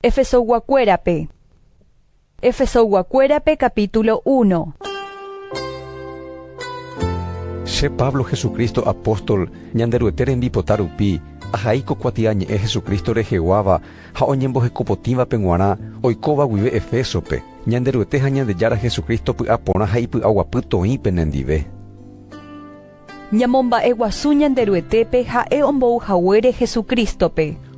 Efesoguacuérape. Efesoguacuérape capítulo 1. Che Pablo Jesucristo apóstol ñanderuetere mbipotarupi ahaíko kuatiañe Jesucristo reheguáva ha oñembohekopotíva peguara oikóva guive Efésope ñanderuete ha ñandejára Jesucristo py'apórã ha ipy'aguapy toĩpe nendive. Ñamomba'e guasu ñanderuetépe ha'e ombouhaguére Jesucristope.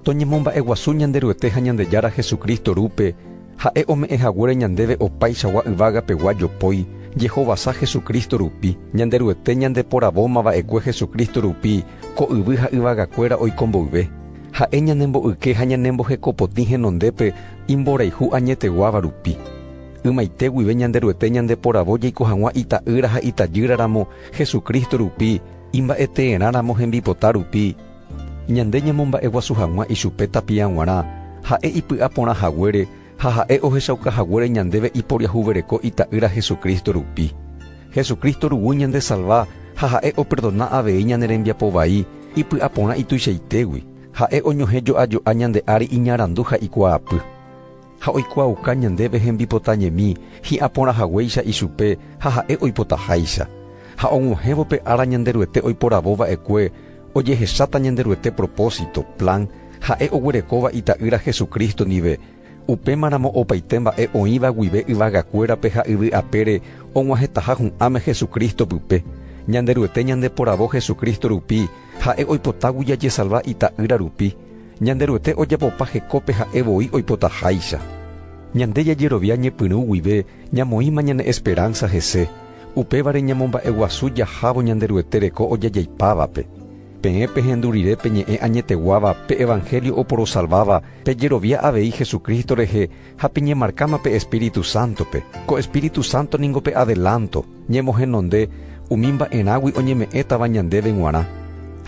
Toñemomba'e guasu ñanderuete ha ñandejára Jesucristo rúpe ha'e ome'ẽhaguére ñandéve opáichagua yvágapegua jopói Jehovasa Jesucristo rupi ñanderuete ñandeporavómava'ekue Jesucristo rupi ko yvy ha yvagakuéra oikomboyve ha'e ñanembo'yke ha ñanembohekopotĩ henondépe imboraihu añeteguáva rupi ymaite guive ñanderuete ñandeporavo jaiko hag̃ua ita'ýra ha itajýraramo Jesucristo rupi imba'ete'ẽraramo hembipota rupi ñande ñamomba'e guasu hag̃ua ichupe tapiaguara ha'e ipy'aporãhaguére ha ha'e ohechaukahaguére ñandéve iporiahuvereko ita'ýra Jesucristo rupi Jesucristo ruguy ñande salva ha ha'e operdona avei ñane rembiapo vai ipy'aporã ituichaitégui ha'e oñohejoajoa ñande ári iñarandu ha ikuaapy ha oikuauka ñandéve hembipotañemi hi'aporãhaguéicha ichupe ha ha'e oipotaháicha ha og̃uahẽvope ára ñanderuete oiporavova'ekue ojehecháta ñanderuete propósito plan ha'e oguerekóva ita'ýra Jesucristo ndive upémaramo opaite mba'e oĩva guive yvagakuérape ha yvy'apére og̃uahẽtaha hu'ãme Jesucristo pype ñanderuete ñandeporavo Jesucristo rupi ha'e oipotágui jaje salva ita'ýra rupi ñanderuete ojapopa hekópe ha'evoi oipotaháicha ñande jajerovia ñepyrũ guive ñamoĩma ñane esperanza hese upévare ñamomba'e guasu jahávo ñanderuete reko ojajaipávape peẽpe hendu rire peñe'ẽ añeteguáva pe evangelio oporosalváva pejerovia avei Jesucristo rehe ha peñemarkáma pe Espíritu Santope ko Espíritu Santo ningo pe adelanto ñemohenonde umi mba'erágui oñeme'ẽtava ñandéve g̃uarã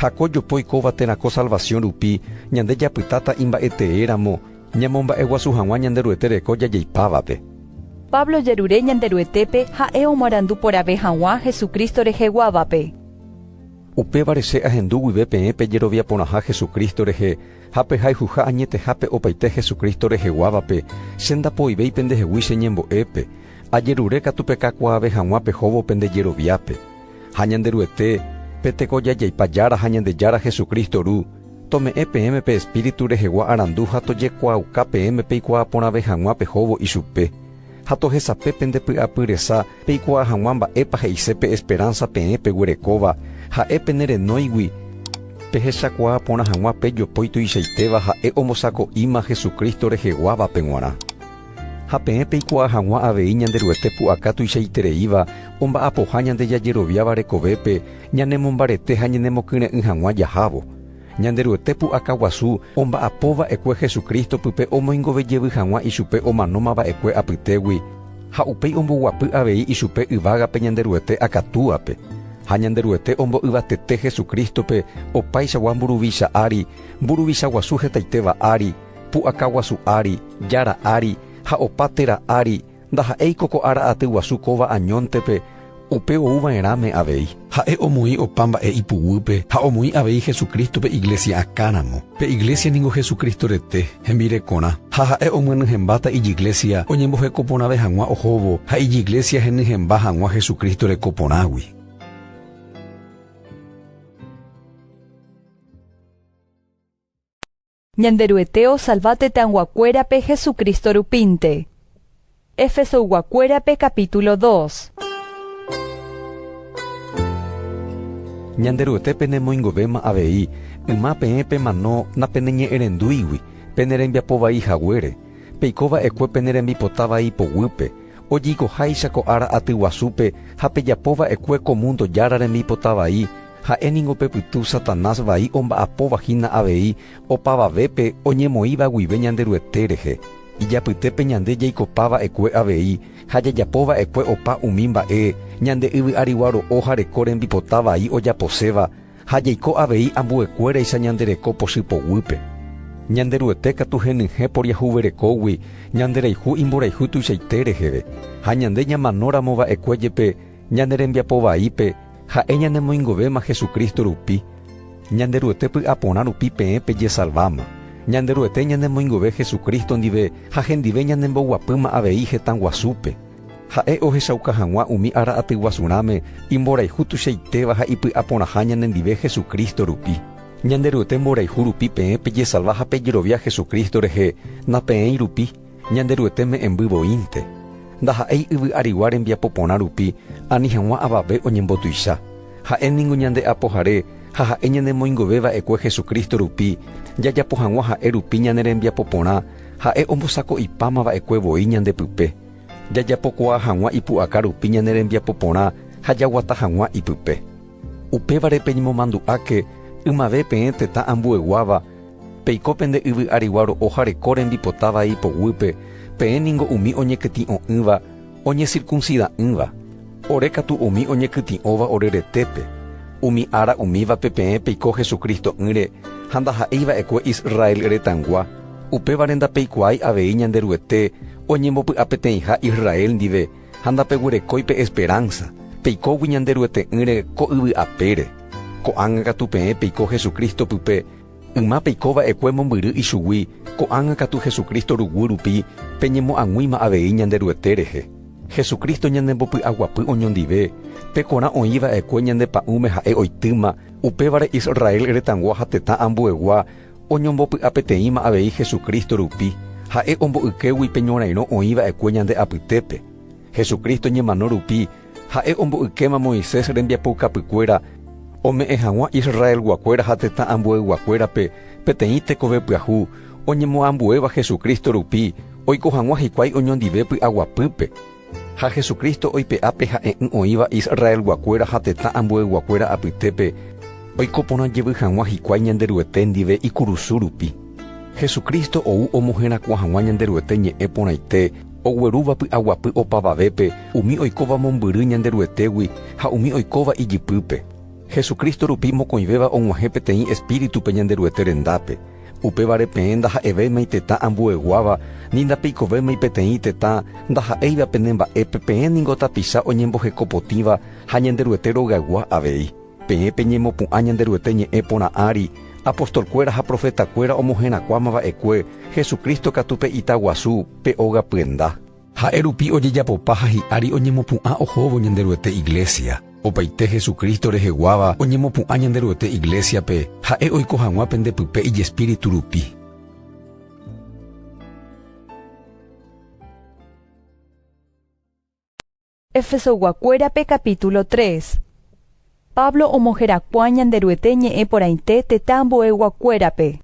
ha ko jopói kóva térãko salvación rupi ñande japytáta imba'ete'éramo ñamomba'e guasu hag̃ua ñanderuete reko jajaipávape. Pablo jerure ñanderuetépe ha'e omarandu porave hag̃ua Jesucristo reheguávape. Upévare che ahendu guive peẽpe jerovia porãha Jesucristo rehe ha pehayhuha añetehápe opaite Jesucristo reheguávape che ndapoivéi pendehegui che ñembo'épe ajerure katu pekakuaave hag̃ua pehóvope ndejeroviápe ha ñanderuete petekojajaipájára ha ñandejára Jesucristo ru tome'ẽ peẽme pe espíritu rehegua arandu ha tojekuauka peẽme peikuaa porãve hag̃ua pehóvo ichupe ha tohesape pendepy'apyresa peikuaa hag̃ua mba'épa he'ise pe esperanza peẽpe guerekóva ha'e penerenóigui pehechakuaa porã hag̃ua pe jopói tuichaitéva ha'e ombosako'íma Jesucristo reheguávape g̃uarã ha peẽ peikuaa hag̃ua avei ñanderuete pu'aka tuichaitereíva omba'apoha ñande jajeroviáva rekovépe ñanemombarete ha ñanemokyre'ỹ hag̃ua jahávo ñanderuete pu'aka guasu omba'apova'ekue Jesucristo pype omoingovejevy hag̃ua ichupe omanómava'ekue apytégui ha upéi omboguapy avei ichupe yvágape ñanderuete akatúape ha ñanderuete ombo'yvatete Jesucristope opaichagua mburuvicha ári mburuvicha guasu hetaitéva ári pu'aka guasu ári jára ári ha opa téra ári ndaha'éiko ko ára aty guasu kóva añóntepe upe ouva'erãme avei ha'e omoĩ opa mba'e ipuguýpe ha omoĩ avei Jesucristo pe iglesia akáramo pe iglesia ningo Jesucristo rete hembirekorã ha ha'e omyenyhembáta ijiglesia oñembohekoporãve hag̃ua ohóvo ha ijiglesia henyhemba hag̃ua Jesucristo rekoporãgui. Ñanderueteo salvate tanguacuérape Jesucristo rupínte. Efesoguacuérape capítulo 2. Ñanderuete penemoingovéma avei yma peẽpe manó napeneñe'ẽrendúigui penerembiapovaihaguére peikova'ekue penerembipotavai poguýpe ojikoháicha ko ára aty guasúpe ha pejapova'ekue komúndo jára rembipotavai ha'e ningo pepytũ Satanás vai omba'apovahína avei opavavépe oñemoĩva guive ñanderuete rehe ijapytépe ñande jaikopava'ekue avei ha jajapova'ekue opa umi mba'e ñande yvy'arigua ro'o ha reko rembipotavai ojaposéva ha jaiko avei ambuekuéraicha ñandereko pochypoguýpe ñanderuete katu henyhẽ poriahuverekógui ñanderaihu imboraihu tuichaite reheve ha ñande ñamanóramova'ekue jepe ñanerembiapovaípe ha'e ñanemoingovéma Jesucristo rupi ñanderuete py'aporã rupi peẽpe jesalváma Ñanderuete ñanemoingove Jesucristo ndive ha hendive ñanemboguapýma avei hetan guasúpe. Ha'e ohechauka hag̃ua umi ára aty guasurãme imboraihu tuichaitéva ha ipy'aporãha ñanendive Jesucristo rupi. Ñanderuete mboraihu rupi peẽ pejesalva ha pejerovia Jesucristo rehe napeẽi rupi ñanderuete me'ẽmbyvoínte. Ndaha'éi yvy'arigua rembiapoporã rupi ani hag̃ua avave oñembotuicha. Ha'éniko ñande apohare ha ha'e ñanemoingoveva'ekue Jesucristo rupi jajapo hag̃ua ha'e rupi ñane rembiapoporã ha'e ombosako'ipámava'ekue voi ñandepype. Jajapokuaa hag̃ua ipu'aka rupi ñane rembiapoporã ha jaguata hag̃ua ipype. Upévare peñemomandu'áke ymave peẽ tetã ambueguáva peiko pende yvy'arigua ro'ohareko rembipotáva ipoguýpe peẽningo umi oñekyti'õ'ỹva oñecircuncida'ỹva ore katu umi oñekyti'õva oreretépe umi ára umívape peẽ peiko Jesucristo ýre ha ndaha'eiva'ekue Israel retãngua upévare ndapeikuaái avei ñanderuete oñembopy'a peteĩha Israel ndive ha ndapeguerekóipe esperanza peikógui ñanderuete ýre ko yvy'apére ko'ág̃a katu peẽ peiko Jesucristo pype yma peikova'ekue mombyry ichugui ko'ág̃a katu Jesucristo rugu rupi peñemo'ag̃uíma avei ñanderuete rehe. Jesucristo ñanembopy'aguapy oñondive pekorã oĩva'ekue ñandepa'ũme ha'e oitýma upévare Israel retãngua ha tetã ambuegua oñombopy'a peteĩma avei Jesucristo rupi ha'e ombo'ykégui peñorairõ oĩva'ekue ñande apytépe. Jesucristo ñemano rupi ha'e ombo'ykéma Moisés rembiapoukapykuéra ome'ẽ hag̃ua Israel guakuéra ha tetã ambueguakuérape peteĩ tekove pyahu oñemoambuéva Jesucristo rupi oiko hag̃ua hikuái oñondive py'aguapýpe. Ha Jesucristo oipe'ápe ha'e oĩva Israel guakuéra ha tetã ambueguakuéra apytépe oikoporãjevy hag̃ua hikuái ñanderuete ndive ikurusu rupi. Jesucristo ou omoherakua hag̃ua ñanderuete ñe'ẽ porãite oguerúva py'aguapy opavavépe umi oikóva mombyry ñanderuetégui ha umi oikóva ijypýpe. Jesucristo rupi mokõivéva og̃uahẽ peteĩ espíritupe ñanderuete rendápe upévare peẽ ndaha'evémai tetã ambueguáva ni ndapeikovémai peteĩ tetã ndaha'éiva pene mba'épe peẽningo tapicha oñembohekopotĩva ha ñanderuete rogaygua avei peẽ peñemopu'ã ñanderuete ñe'ẽ porã ári apostolkuéra ha profetakuéra omoherakuámava'ekue Jesucristo katupe itaguasu pe óga pyenda. Ha'e rupi ojejapopa ha hi'ári oñemopu'ã ohóvo ñanderuete iglesia. Opaite Jesucristo reheguáva oñemopu'ã ñanderuete iglesiape ha'e oiko hag̃ua pendepype ijespíritu rupi. Efesoguakuérape capítulo 3. Pablo omoherakua ñanderuete ñe'ẽ porãite tetã ambueguakuérape.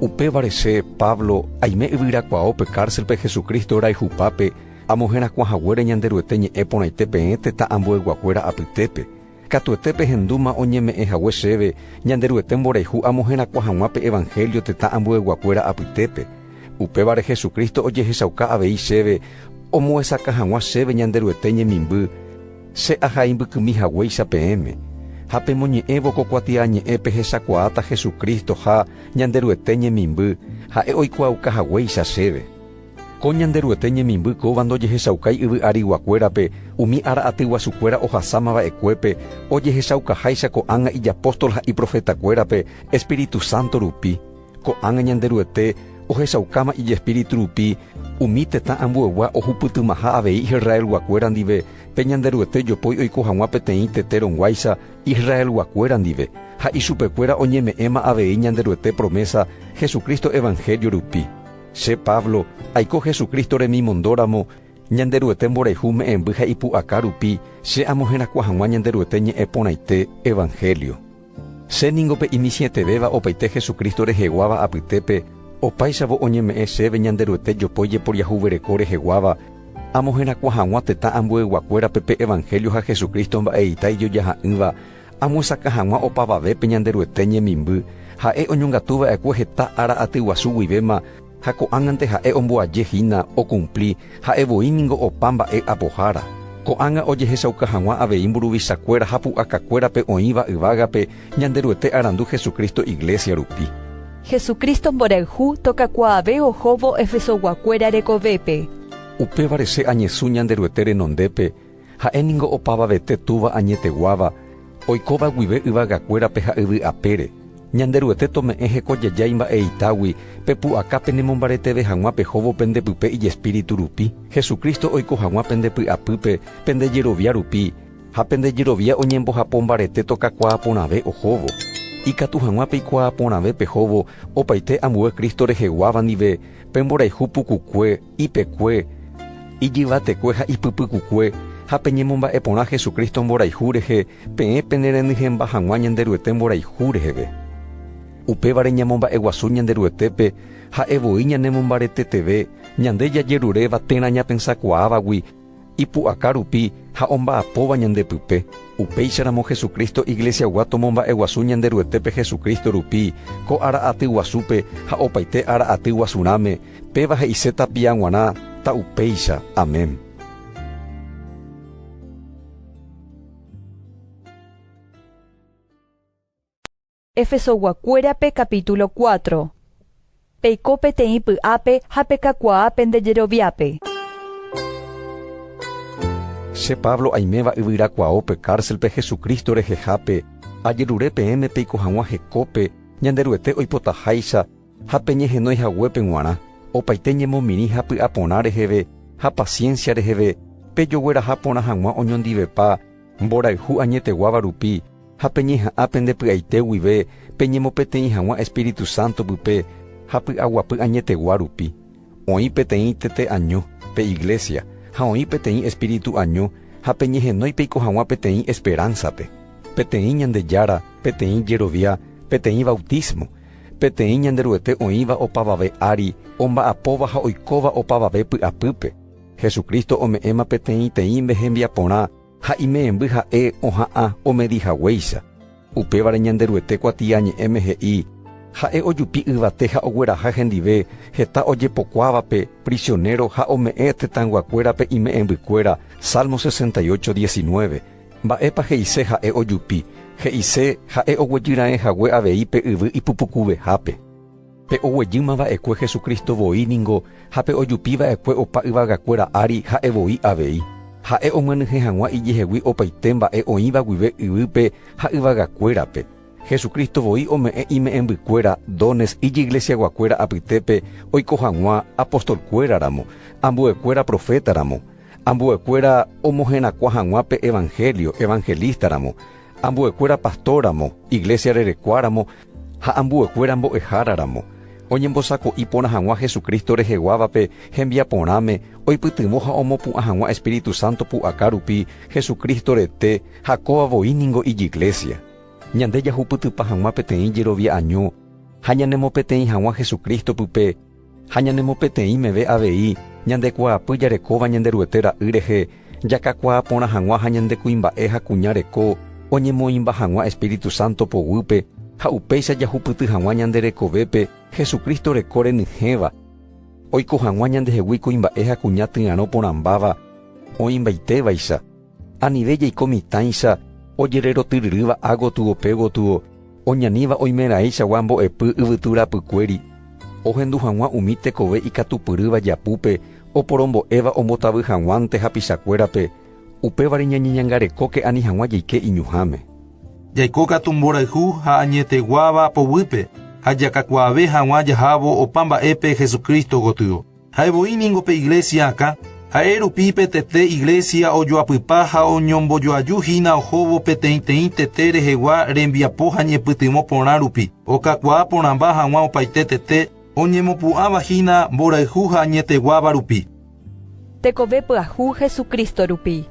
Upévare che Pablo aime yvyrakuaópe cárcelpe Jesucristo raihupápe amoherakuahaguére ñanderuete ñe'ẽ porãite peẽ tetã ambueguakuéra apytépe katuetépe hendúma oñeme'ẽhague chéve ñanderuete mborayhu amoherakuaa hag̃ua pe evangelio tetã ambueguakuéra apytépe upévare Jesucristo ojehechauka avei chéve omoesaka hag̃ua chéve ñanderuete ñemimby che ahaimbykymihagüéicha peẽme ha pemoñe'ẽvo kokuatia ñe'ẽ pehechakuaáta Jesucristo ha ñanderuete ñemimby ha'e oikuaukahaguéicha chéve. Ko ñanderuete ñemimby kóva ndojehechaukái yvy'ariguakuérape umi ára aty guasukuéra ohasámava'ekuépe ojehechaukaháicha ko'ág̃a ijapóstol ha iprofetakuérape Espíritu Santo rupi ko'ág̃a ñanderuete ohechaukáma ijespíritu rupi umi tetã ambuegua ohupytymaha avei Israel guakuéra ndive pe ñanderuete jopói oiko hag̃ua peteĩ teterõguáicha Israel guakuéra ndive ha ichupekuéra oñeme'ẽma avei ñanderuete promesa Jesucristo evangelio rupi. Che Pablo aiko Jesucristo remimondóramo ñanderuete mborayhu me'ẽmby ha ipu'aka rupi che amoherakua hag̃ua ñanderuete ñe'ẽ porãite evangelio. Che ningope imisĩetevéva opaite Jesucristo reheguáva apytépe opáichavo oñeme'ẽ chéve ñanderuete jopói jeporiahuvereko reheguáva amoherakua hag̃ua tetã ambueguakuérape pe evangelio ha Jesucristo mba'eita ijojaha'ỹva amoisaka hag̃ua opavavépe ñanderuete ñemimby ha'e oñongatuva'ekue heta ára aty guasu guivéma ha ko'ág̃ante ha'e omboajehína okumpli ha'evoíningo opa mba'e apohára ko'ág̃a ojehechauka hag̃ua avei mburuvichakuéra ha pu'akakuérape oĩva yvágape ñanderuete arandu Jesucristo iglesia rupi. Jesucristo mborayhu tokakuaave ohóvo Efesoguakuéra rekovépe. Upévare che añesũ ñanderuete renondépe ha'éningo opavavete túva añeteguáva Oikóva guive yvagakuérape ha yvy apére. Ñanderuete tome'ẽ hekojejái mba'eitágui pepu'aka penemombareteve hag̃ua pehóvo pendepype ijespíritu rupi. Jesucristo oiko hag̃ua pendepy'apýpe pendejerovia rupi, ha pendejerovia oñembohapo mbarete tokakuaa porãve ohóvo. Ikatu hag̃ua peikuaa porãve pehóvo opaite ambue Kristo reheguáva ndive pemboraihu pukukue, ipekue, ijyvatekue ha ipypykukue, ha peñemomba'e porã Jesucristo mboraihu rehe peẽ penerenyhẽmba hag̃ua ñanderuete mboraihu reheve. Upévare ñamomba'eguasu ñanderuetépe ha'evoi ñanemombareteteve ñande jajeruréva térã ñapensakuaávagui ipu'aka rupi ha omba'apóva ñandepype. Upéicharamo Jesucristo iglesiagua tomomba'eguasu ñanderuetépe Jesucristo rupi ko ara'aty guasúpe ha opaite ara'aty guasurãme péva he'ise tapiaguarã ta upéicha. Amén. Efesoguakuérape capítulo 4. Peiko peteĩ py'ápe ha pekakuaa pendejeroviápe. Che Pablo aiméva yvyrakuaópe cárcelpe Jesucristo rehehápe ajerure peẽme peiko hag̃ua hekópe ñanderuete oipotaháicha ha peñehenóihaguépe g̃uarã opaite ñemomiri ha py'aporã reheve ha paciencia reheve pejogueraha porã hag̃ua oñondivepa mborayhu añeteguáva rupi ha peñeha'ã pendepy'aite guive peñemopeteĩ hag̃ua Espíritu Santo pype ha py'aguapy añetegua rupi. Oĩ peteĩ teteaño pe iglesia ha oĩ peteĩ Espíritu año ha peñehenói peiko hag̃ua peteĩ esperanzape, peteĩ ñandejára, peteĩ jerovia, peteĩ bautismo, peteĩ ñanderuete oĩva opavave ári omba'apóva ha oikóva opavave py'apýpe. Jesucristo ome'ẽma peteĩ teĩmbe hembiaporã ha ime'ẽmby ha'e oha'ã omedihaguéicha. Upévare ñanderuete kuatia ñe'ẽme he'i ha'e ojupi yvate ha ogueraha hendive heta ojepokuávape prisionero ha ome'ẽ tetãnguakuérape ime'ẽmbykuéra. Salmo 68:19. Mba'épa he'ise ha'e ojupi, he'ise ha'e oguejyra'ẽhague avei pe yvy ipupukuvehápe. Pe oguejýma va'ekue Jesucristo voi ningo ha pe ojupi va'ekue opa yvagakuéra ári ha'evoi avei. Ha'e omyenyhẽ hag̃ua ijehegui opaite mba'e oĩva guive yvýpe ha yvagakuérape. Jesucristo voi ome'ẽ ime'ẽmbykuéra dones iglesiaguakuéra apytépe oiko hag̃ua apostolkuéraramo, ambuekuéra profétaramo, ambuekuéra omoherakua hag̃uápe evangelio, evangelístaramo, ambuekuéra pastóramo, iglesia rerekuáramo ha ambuekuéra mbo'eháraramo. Oñembosako'i porã hag̃ua Jesucristo reheguávape hembiaporãme oipytymo ha omopu'ã hag̃ua Espíritu Santo pu'aka rupi Jesucristo rete ha kóva voi ningo iglesia. Ñande jahupytypa hag̃ua peteĩ jerovia año ha ñanemopeteĩ hag̃ua Jesucristo pype ha ñanemopeteĩ meve avei ñandekuaapy jarekóva ñanderuete ra'y rehe jakakuaa porã hag̃ua ha ñandekuimba'e ha kuñareko oñemoĩmba hag̃ua Espíritu Santo poguýpe ha upéicha jahupyty hag̃ua ñanderekovépe Jesucristo reko renyhẽva. Oiko hag̃ua ñandehegui kuimba'e ha kuña tyarõ porãmbáva oĩmbaitévaicha. Anive jaiko mitãicha ojererotyryrýva ágotyo pe gotyo oñaníva oimeraĩchagua mbo'epy yvytyrapykuéri. Ohendu hag̃ua umi tekove ikatupyrýva japúpe oporombo'éva ombotavy hag̃uánte hapichakuérape. Upévare ñañeñangarekóke ani hag̃ua jaike iñuháme. Jaiko katu mborayhu ha añeteguáva povýpe ha jakakuaave hag̃ua jahávo opa mba'épe Jesucristo gotyo. Ha'evoi ningo pe iglesia akã ha'e rupi petete iglesia ojoapypa ha oñombojoajuhína ohóvo peteĩteĩ tete rehegua rembiapo ha ñepytymo porã rupi. Okakuaa porãmba hag̃ua opaite tete oñemopu'ãvahína mborayhu ha añeteguáva rupi. Tekove pyahu Jesucristo rupi.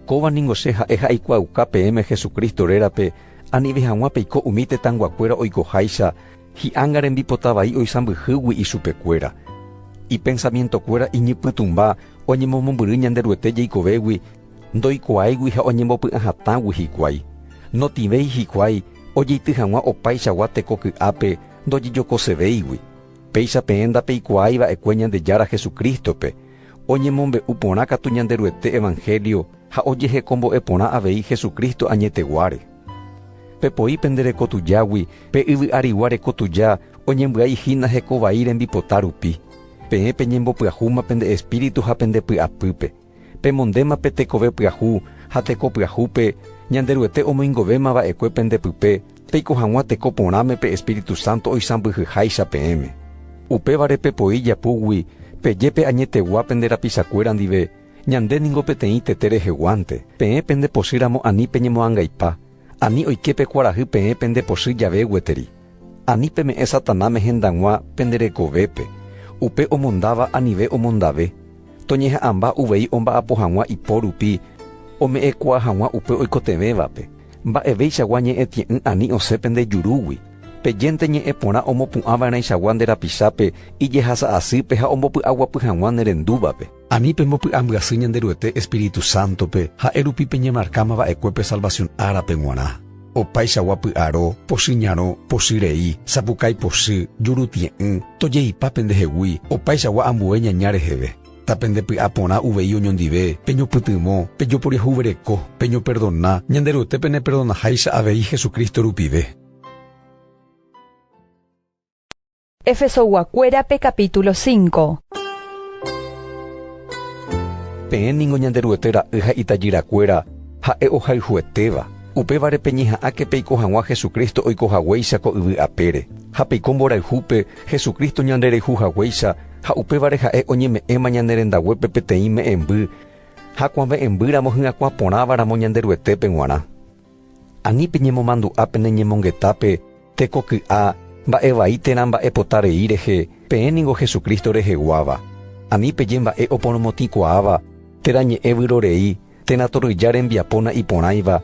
Kóva ningo che ha'e ha aikuaauka peẽme Jesucristo rérape anive hag̃ua peiko umi tetãnguakuéra oikoháicha hi'ãnga rembipotavai oisãmbyhýgui ichupekuéra. Ipensamientokuéra iñipytũmba oñemomombyry ñanderuete jaikovégui ndoikuaégui ha oñembopy'ã hatãgui hikuái. Notivéi hikuái ojeity hag̃ua opaichagua tekoky'ápe ndojejokosevéigui. Péicha peẽ ndapeikuaái va'ekue Ñandejára Jesucristope oñemombe'u porã katu ñanderuete evangelio ha ojehekombo'e porã avei Jesucristo añeteguáre. Pepoi pendereko tujágui pe yvy'arigua reko tuja oñembya'ihína hekovai rembipota rupi. Peẽ peñembopyahúma pende espíritu ha pendepy'apýpe. Pemondéma pe tekove pyahu ha teko pyahúpe Ñanderuete omoingovéma va'ekue pendepype, peiko hag̃ua teko porãme pe Espíritu Santo oisãmbyhyháicha peẽme. Upévare pepoi japúgui, pejépe añetegua penderapichakuéra ndive, ñandéningo peteĩ tete reheguánte, peẽ pendepochýramo ani peñemoãngaipa, ani oikepe kuarahy peẽ pendepochý jave gueteri. Ani peme'ẽ Satanás mehendag̃ua penderekovépe, upe omondáva anive omondave. Toñeha'ãmba uvei omba'apo hag̃ua ipórupi, ome'ẽkua hag̃ua upe oikotevẽvape. Mba'evéichagua ñe'ẽtie'ỹ ani osẽ pendejurúgui. Pejénte ñe'ẽ porã omopu'ãva'erãichagua nderapichápe ijehasa'asýpe ha ombopy'aguapy hag̃ua nerendúvape. Ani pembopy'ambyasy ñanderuete Espíritu Santope ha'e rupi peñemarkáma va'ekuépe salvación árape g̃uarã. Opaichagua py'aro, pochyñarõ, pochyrei, sapukái pochy, jurutie'ỹ, tojeipa pendehegui, opaichagua ambue ñaña reheve. Ta pendepy'a porã uvei oñondive, peñopytymo, pejoporiahuvereko, peñoperdona, ñanderuetépe neperdonaháicha avei Jesucristo rupive. Efesoguakuérape capítulo 5. Peẽningo ñanderuete ra'y ha itajyrakuéra ha'e ohayhuetéva. Upévare peñeha'ãke peiko hag̃ua Jesucristo oikohaguéicha ko yvy apére. Ha peiko mborayhúpe Jesucristo ñanderehuhaguéicha ha upévare ha'e oñeme'ẽma ñanerendaguépe peteĩ me'ẽmby ha kuãve'embýramo hyakuã porãvaramo ñanderuetépe g̃uarã. Ani peñemomandu'a pene ñemongetápe tekoky'a mba'e térã mba'epotárei rehe peẽningo Jesucristo reheguáva. Ani peje mba'e oporomotĩkuaáva térã ñe'ẽ vyrorei térã toryja rembiapóna iporãiva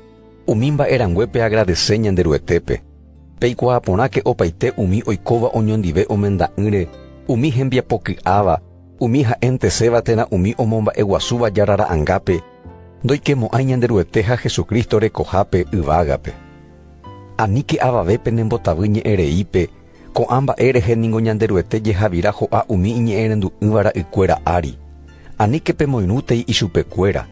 umi mba'eranguépe agradece ñanderuetépe. Peikuaa porãke opaite umi oikóva oñondive omenda'ỹre, umi hembiapoky'áva, umi ha'enteséva térã umi omomba'eguasúva jarara'angápe, ndoikemo'ãi ñanderuete ha Jesucristo rekohápe yvágape. Aníke avavépe nembotavy ñe'ẽreípe, ko'ã mba'e rehéningo ñanderuete jehavira ho'a umi iñe'ẽrendu'ỹva ra'ykuéra ári. Aníke pemoirũtei ichupekuéra.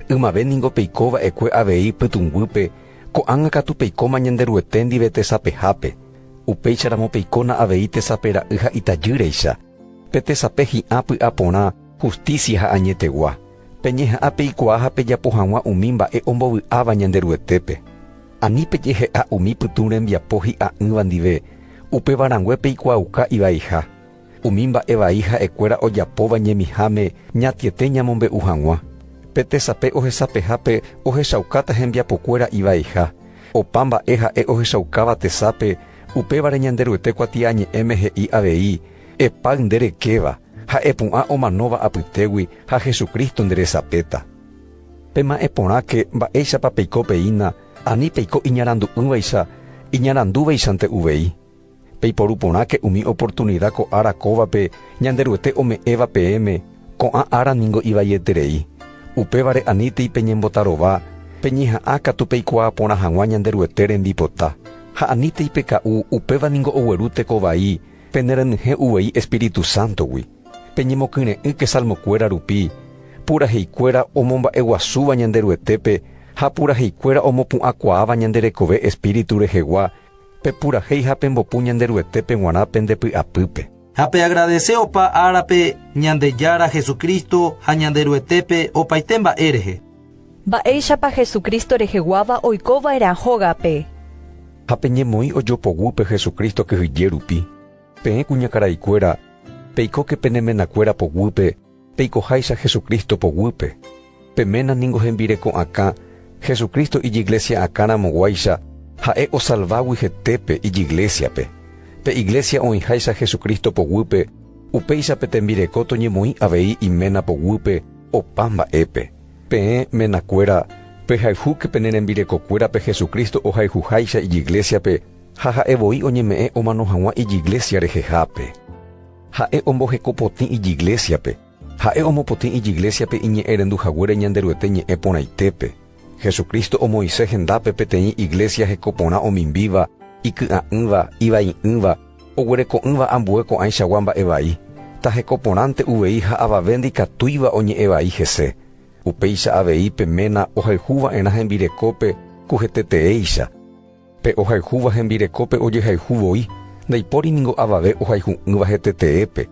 Ymavéningo peikóva ekue avei pytũnguýpe, ko'ág̃a katu peikóma ñanderuete ndive tesapehápe. Upéicharamo peikóna avei tesape ra'y ha itajýreicha. Pe tesape hi'ã py'a porã, justicia ha añetegua. Peñeha'ã peikuaa ha pejapo hag̃ua umi mba'e ombovy'áva ñanderuetépe. Ani pejehe'a umi pytũ rembiapo hi'a'ỹva ndive, upevarangue peikuaauka ivaiha. Umi mba'e vai ha'ekuéra ojapóva ñemiháme ñatiete ñamombe'u hag̃ua. Petesape ohesapehápe ohechaukáta hembiapokuéra ivaiha. Opa mba'e ha'e ohechaukáva tesape upévare ñanderuete kuatiañe'ẽme he'i avei, epáy nderekéva, ha epu'ã omanóva apytégui ha Jesucristo nderesapéta. Pema'ẽ porãke mba'éichapa peiko peína, ani peiko iñarandu'ỹvaicha, iñarandúvaichante uvei. Peiporu porãke umi oportunidad ko ára kóvape ñanderuete ome'ẽva peẽme, ko'ã ára ningo ivaieterei. Upévare aníti peñembotarova, peñeha'ã katu peikuaa porã hag̃ua ñanderuete rembipota. Ha aníti peka'u upéva ningo ogueru tekovai, penerenyhẽ uvei Espíritu Santogui. Peñemokyre'ỹ salmokuéra rupi, puraheikuéra omomba'eguasúva ñanderuetépe, ha puraheikuéra omopu'ãkuaáva ñanderekove Espíritu rehegua, pepurahéi ha pembopu ñanderuetépe g̃uarã pendepy'apýpe. Ha pe agradece opa árape ñandejára Jesucristo ha ñanderuetépe opaite mba'e rehe. Mba'éichapa Jesucristo reheguáva oikova'erã hógape. Ha peñemoĩ ojopogúpe Jesucristo kyhyje rupi. Peẽ kuñakaraikuéra, peikóke penemenakuéra pogýpe, peikoháicha Jesucristo pogýpe. Peména ningo hembireko'akã, Jesucristo ijiglesia akãramoguáicha, ha'e osalvágui hetépe ijiglesiape. Pe iglesia oĩháicha Jesucristo pogýpe, upéichape tembireko toñemoĩ avei iména pogýpe, opa mba'épe. Peẽ menakuéra, pehayhúke penerembirekokuérape Jesucristo ohayhuháicha ijiglesiape, ha ha'evoi oñeme'ẽ omano hag̃ua ijiglesia rehehápe. Ha'e ombohekopotĩ ijiglesiape, ha'e omopotĩ ijiglesiape iñe'ẽrenduhaguére ñanderuete ñe'ẽ porãitépe. Jesucristo omoise hendápe peteĩ iglesia hekoporã omimbíva, iky'a'ỹva, ivai'ỹva, oguereko'ỹva ambue ko'ãichagua mba'evai. Ta hekoporãnte uvei ha avave ndikatúiva oñe'ẽvai hese. Upéicha avei peména ohayhúva'erã hembirekópe kuheteteéicha. Pe ohayhúva hembirekópe ojehayhuvoi, ndaipóri ningo avave ohayhu'ỹva heteteépe.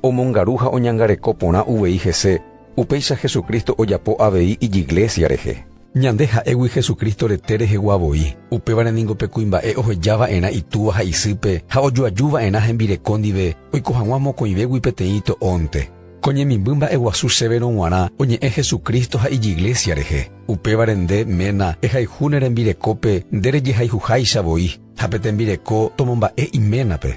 Omongaru ha oñangareko porã uvei hese, upéicha Jesucristo ojapo avei ijiglesia rehe. Ñande ha'égui Jesucristo retere heguavoi. Upévare ningo pekuimba'e ohejava'erã itúva ha isýpe ha ojoajúva'erã hembireko ndive oiko hag̃ua mokõivégui peteĩ to'ónte. Koñemimby mba'eguasu chéverõ g̃uarã oñe'ẽ Jesucristo ha ijiglesia rehe. Upévare nde ména ehayhu ne rembirekópe nderejehayhuháichavoi ha petembireko tomomba'e iménape.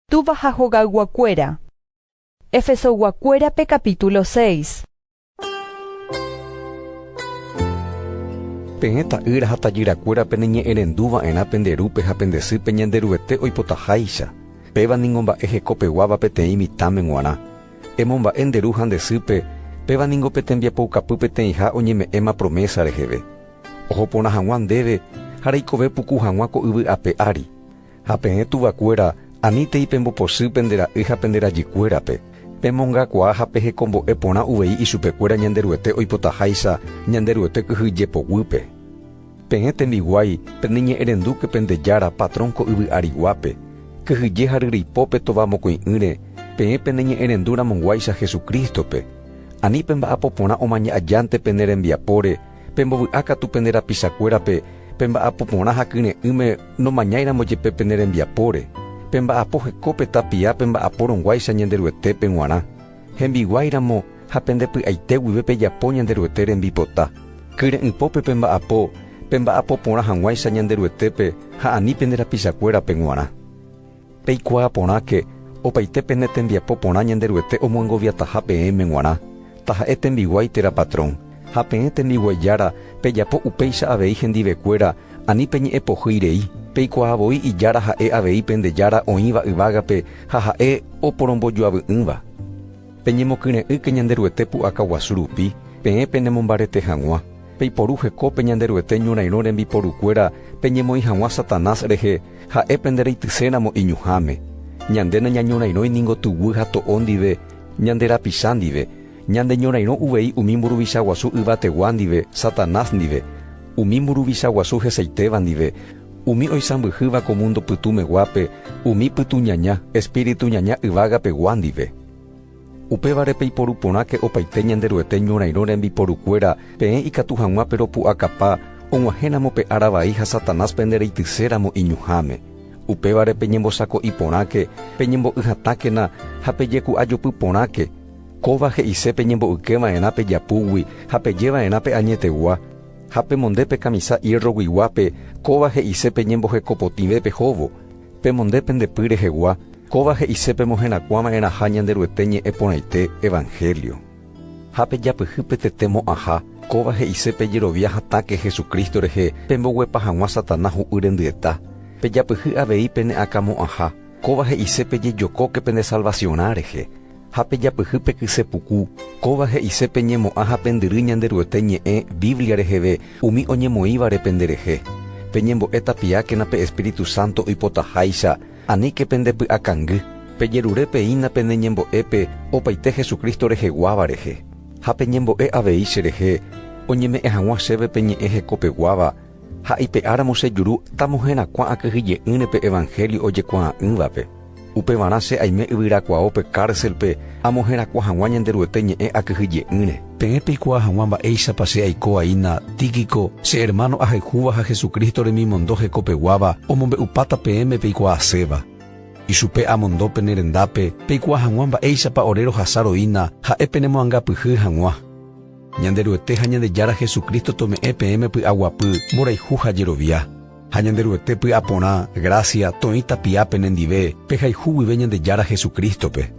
Tuva Hajogaguacuera. Efesoguacuérape capítulo 6. Peẽ ta'ýra ha tajyrakuérape neñe'ẽrenduva'erã penderúpe ha pendesýpe ñanderuete oipotaháicha. Péva ningo mba'e hekopeguáva peteĩ mitãme g̃uarã. Emomba'e nderu ha ndesýpe, péva ningo petembiapoukapy peteĩha oñeme'ẽma promesa reheve. Ohoporã hag̃ua ndéve ha reikove puku hag̃ua ko yvy'ape ári. Ha peẽ tuvakuéra aníntei pemboposy pendera'y ha penderajykuérape. Pemongakuaa ha pehekombo'e porã uvei ichupekuéra ñanderuete oipotaháicha ñanderuete kyhyjepoguýpe. Peẽ tembiguái peneñe'ẽrendúke pendejára patrón ko yvy'ariguápe. Kyhyje ha ryrypópe tova mokõi'ỹre peẽ peneñe'ẽrendúramonguáicha Jesucristope. Ani pemba'apo porã omaña ajánte penerembiapóre, pembovy'a katu penderapichakuérape, pemba'apo porã ha kyre'ỹme nomañáiramo jepe penerembiapóre. Pemba'apo hekópe tapia pemba'aporõguáicha ñanderuetépe g̃uarã. Hembiguáiramo ha pendepy'aite guive pejapo ñanderuete rembipota. Kyre'ỹpópe pemba'apo porã hag̃uáicha ñanderuetépe ha ani penderapichakuérape g̃uarã. Peikuaa porãke opaite pene tembiapo porã ñanderuete omoengoviataha peẽme g̃uarã. Taha'e tembiguái térã patrón. Ha peẽ tembiguaijára pejapo upéicha avei hendivekuéra ani peñe'ẽpohýirei. Peikuaavoi ijára ha'e avei pendejára oĩva yvágape ha ha'e oporombojoavy'ỹva. Peñemokyrẽ'ýke ñanderuete pu'aka guasu rupi, peẽ penemombarete hag̃ua. Peiporu hekópe ñanderuete ñorairõ rembiporukuéra peñemoĩ hag̃ua Satanás rehe ha'e pendereityséramo iñuháme. Ñandéna ñañorairõi ningo tyvy ha to'o ndive, ñanderapicha ndive. Ñande ñorairõ uvei umi mburuvicha guasu yvategua ndive, Satanás ndive. Umi mburuvicha guasu hesaitéva ndive. Umi oisãmbyhýva ko mundo pytumeguápe, umi pytuñaña, espíritu ñaña yvagapegua ndive. Upévare peiporu porãke opaite ñanderuete ñorairõ rembiporukuéra peẽ ikatu hag̃uápe ropu'akapa og̃uahẽramo pe aravai ha Satanás pendereityséramo iñuháme. Upévare peñembosako'i porãke, peñembo'yhatákena ha pejeku'ajopy porãke. Kóva he'ise peñembo'ykeva'erã pejapúgui ha pejeva'erã pe añetegua. Ha pemonde pe camisa hierroguiguápe, kóva he'ise peñembohekopotĩve pehovo. Pemonde pendepy rehegua, kóva he'ise pemohẽrakuãva'erãha ñanderuete ñe'ẽ porãite evangelio. Ha pejapyhy petetémo aha, kóva he'ise pejerovia hatáke Jesucristo rehe pemboguepa hag̃ua Satanás hu'y rendyeta. Pejapyhy avei pene'akamo aha, kóva he'ise pejejokóke pene salvacioná rehe. Ha pejapyhy pekysepuku, kóva he'ise peñemo'ã ha pendyry ñanderuete ñe'ẽ Biblia reheve umi oñemoĩvare penderehe. Peñembo'e tapiákena pe Espíritu Santo oipotaháicha, aníke pendepy'akangy. Pejerure peína peneñembo'épe opaite Jesucristo reheguáva rehe. Ha peñembo'e avei cherehe, oñeme'ẽ hag̃ua chéve peñe'ẽ hekopeguáva, ha ipe'áramo chejuru tamohẽrakuã akyhyje'ỹre pe evangelio ojekuaa'ỹvape. Upevarã che aime yvyrakuaópe cárcelpe amohẽrakua hag̃ua ñanderuete ñe'ẽ akyhyje'ỹre. Peẽ peikuaa hag̃ua mba'éichapa che aikoaína Tíquico, che hermano ahayhúva ha Jesucristo remimondo hekopeguáva omombe'upáta peẽme peikuaaséva. Ichupe amondo penerendápe peikuaa hag̃ua mba'éichapa ore rohasaroína ha'e penemoangapyhy hag̃ua. Ñanderuete ha ñandejára Jesucristo tome'ẽ peẽme py'aguapy mborayhu ha jerovia. Ha ñanderuete py'aporã gracia toĩ tapiápe nendive pehayhu guive ñandejára Jesucristope.